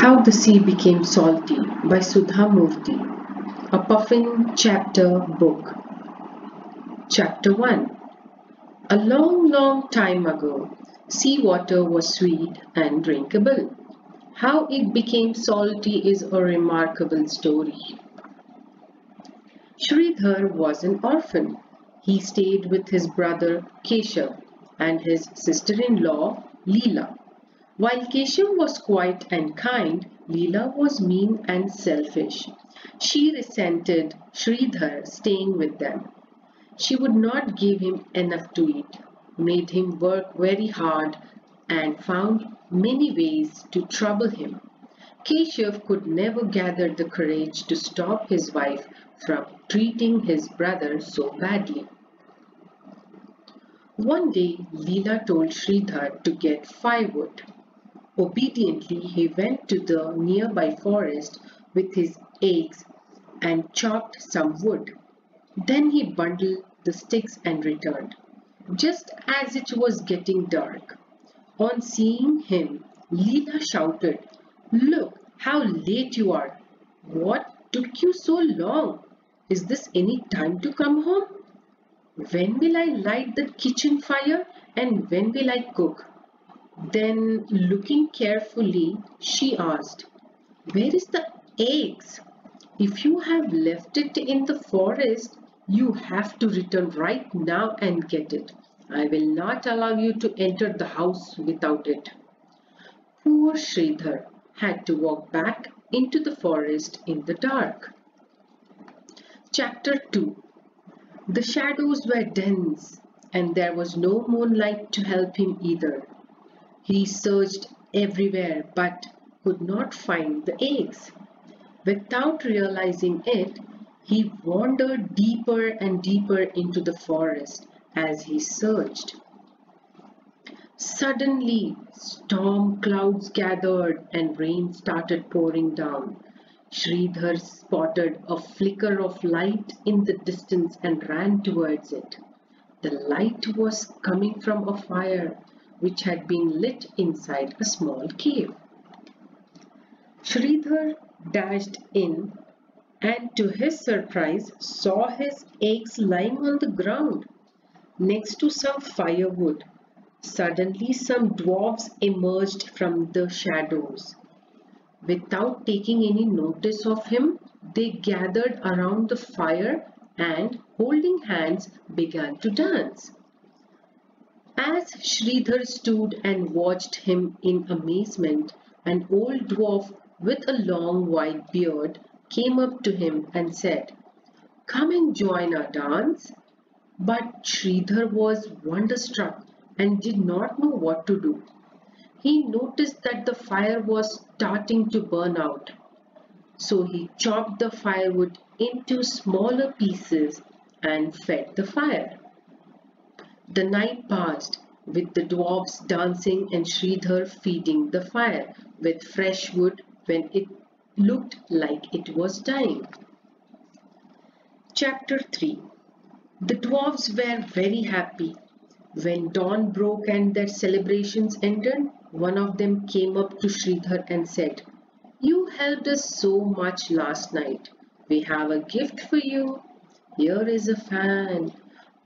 How the Sea Became Salty by Sudha Murthy, a Puffin chapter book. Chapter 1. A long, long time ago, seawater was sweet and drinkable. How it became salty is a remarkable story. Sridhar was an orphan. He stayed with his brother Keshav and his sister-in-law Leela. While Keshav was quiet and kind, Leela was mean and selfish. She resented Sridhar staying with them. She would not give him enough to eat, made him work very hard, and found many ways to trouble him. Keshav could never gather the courage to stop his wife from treating his brother so badly. One day, Leela told Sridhar to get firewood. Obediently, he went to the nearby forest with his axe and chopped some wood. Then he bundled the sticks and returned, just as it was getting dark. On seeing him, Leela shouted, "Look how late you are! What took you so long? Is this any time to come home? When will I light the kitchen fire and when will I cook?" Then, looking carefully, she asked, "Where is the axe? If you have left it in the forest, you have to return right now and get it. I will not allow you to enter the house without it." Poor Sridhar had to walk back into the forest in the dark. Chapter 2. The shadows were dense, and there was no moonlight to help him either. He searched everywhere but could not find the eggs. Without realizing it, he wandered deeper and deeper into the forest as he searched. Suddenly, storm clouds gathered and rain started pouring down. Sridhar spotted a flicker of light in the distance and ran towards it. The light was coming from a fire which had been lit inside a small cave. Sridhar dashed in and to his surprise saw his axe lying on the ground next to some firewood. Suddenly some dwarfs emerged from the shadows. Without taking any notice of him, they gathered around the fire and, holding hands, began to dance. As Sridhar stood and watched him in amazement, an old dwarf with a long white beard came up to him and said, "Come and join our dance." But Sridhar was wonderstruck and did not know what to do. He noticed that the fire was starting to burn out. So he chopped the firewood into smaller pieces and fed the fire. The night passed with the dwarfs dancing and Sridhar feeding the fire with fresh wood when it looked like it was dying. Chapter 3. The dwarfs were very happy. When dawn broke and their celebrations ended, one of them came up to Sridhar and said, "You helped us so much last night. We have a gift for you. Here is a fan.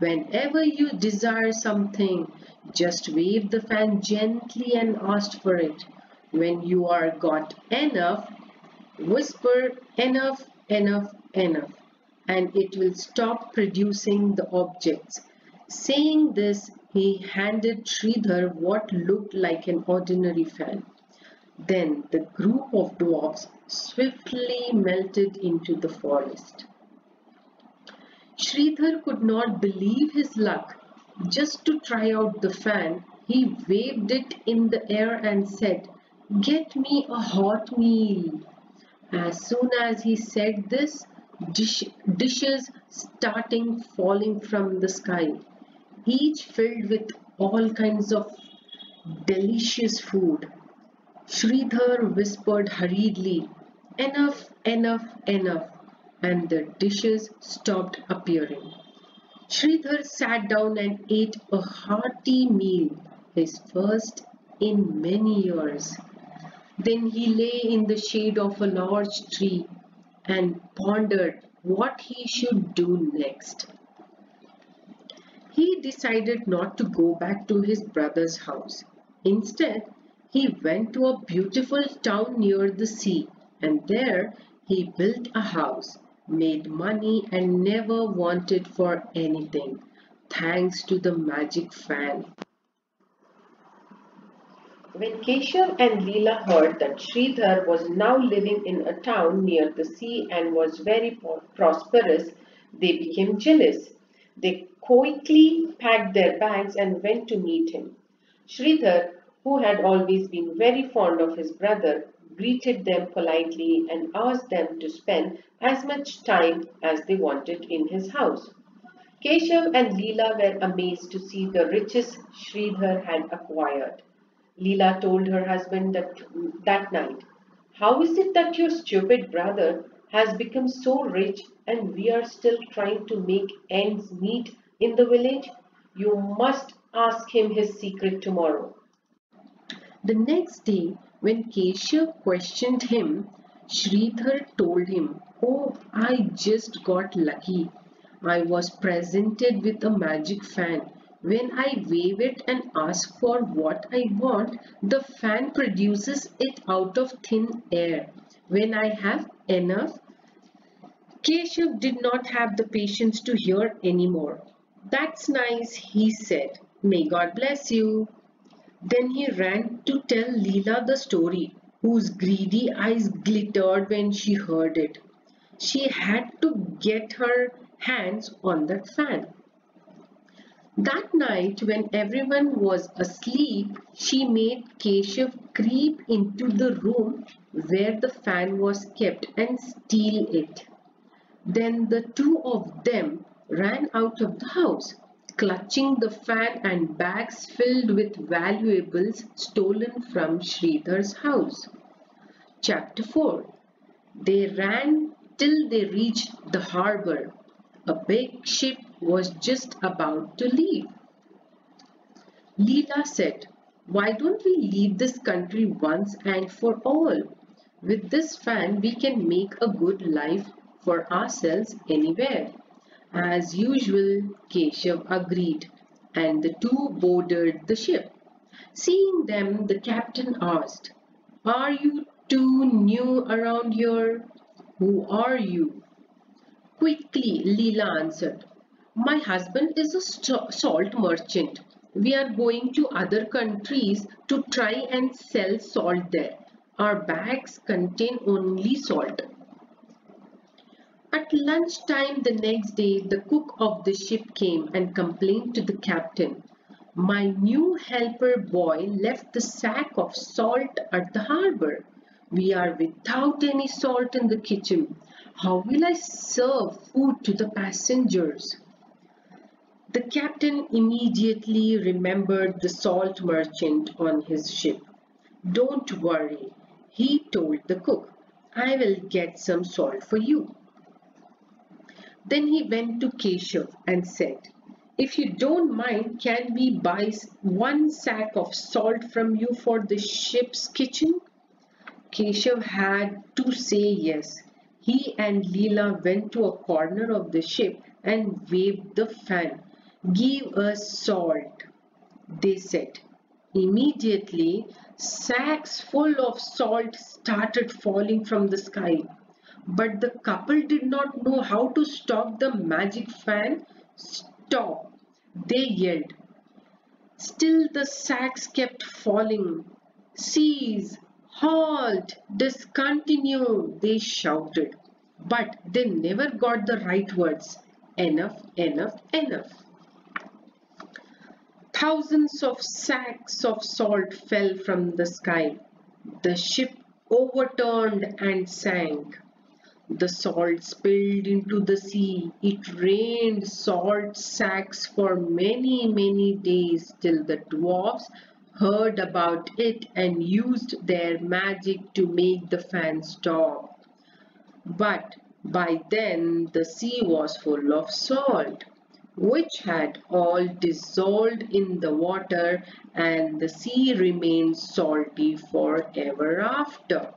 Whenever you desire something, just wave the fan gently and ask for it. When you are got enough, whisper enough, enough, enough, and it will stop producing the objects." Saying this, he handed Sridhar what looked like an ordinary fan. Then the group of dwarfs swiftly melted into the forest. Sridhar could not believe his luck. Just to try out the fan, he waved it in the air and said, "Get me a hot meal." As soon as he said this, dishes started falling from the sky, each filled with all kinds of delicious food. Sridhar whispered hurriedly, "Enough, enough, enough," and the dishes stopped appearing. Sridhar sat down and ate a hearty meal, his first in many years. Then he lay in the shade of a large tree and pondered what he should do next. He decided not to go back to his brother's house. Instead, he went to a beautiful town near the sea, and there he built a house, made money, and never wanted for anything, thanks to the magic fan. When Keshav and Leela heard that Sridhar was now living in a town near the sea and was very prosperous, they became jealous. They quickly packed their bags and went to meet him. Sridhar, who had always been very fond of his brother, greeted them politely and asked them to spend as much time as they wanted in his house. Keshav and Leela were amazed to see the riches Sridhar had acquired. Leela told her husband that night, "How is it that your stupid brother has become so rich and we are still trying to make ends meet in the village? You must ask him his secret tomorrow." The next day, when Keshav questioned him, Sridhar told him, "Oh, I just got lucky. I was presented with a magic fan. When I wave it and ask for what I want, the fan produces it out of thin air. When I have enough..." Keshav did not have the patience to hear anymore. "That's nice," he said. "May God bless you." Then he ran to tell Leela the story, whose greedy eyes glittered when she heard it. She had to get her hands on that fan. That night, when everyone was asleep, she made Keshav creep into the room where the fan was kept and steal it. Then the two of them ran out of the house, clutching the fan and bags filled with valuables stolen from Sridhar's house. Chapter 4. They ran till they reached the harbour. A big ship was just about to leave. Leela said, "Why don't we leave this country once and for all? With this fan we can make a good life for ourselves anywhere." As usual, Keshav agreed, and the two boarded the ship. Seeing them, the captain asked, "Are you two new around here? Who are you?" Quickly, Leela answered, "My husband is a salt merchant. We are going to other countries to try and sell salt there. Our bags contain only salt." At lunchtime the next day, the cook of the ship came and complained to the captain, "My new helper boy left the sack of salt at the harbour. We are without any salt in the kitchen. How will I serve food to the passengers?" The captain immediately remembered the salt merchant on his ship. "Don't worry," he told the cook. "I will get some salt for you." Then he went to Keshav and said, "If you don't mind, can we buy one sack of salt from you for the ship's kitchen?" Keshav had to say yes. He and Leela went to a corner of the ship and waved the fan. "Give us salt," they said. Immediately, sacks full of salt started falling from the sky. But the couple did not know how to stop the magic fan. "Stop!" they yelled. Still the sacks kept falling. "Cease! Halt! Discontinue!" they shouted. But they never got the right words. Enough, enough, enough. Thousands of sacks of salt fell from the sky. The ship overturned and sank. The salt spilled into the sea. It rained salt sacks for many, many days till the dwarfs heard about it and used their magic to make the fan stop. But by then the sea was full of salt. which had all dissolved in the water, and the sea remained salty forever after.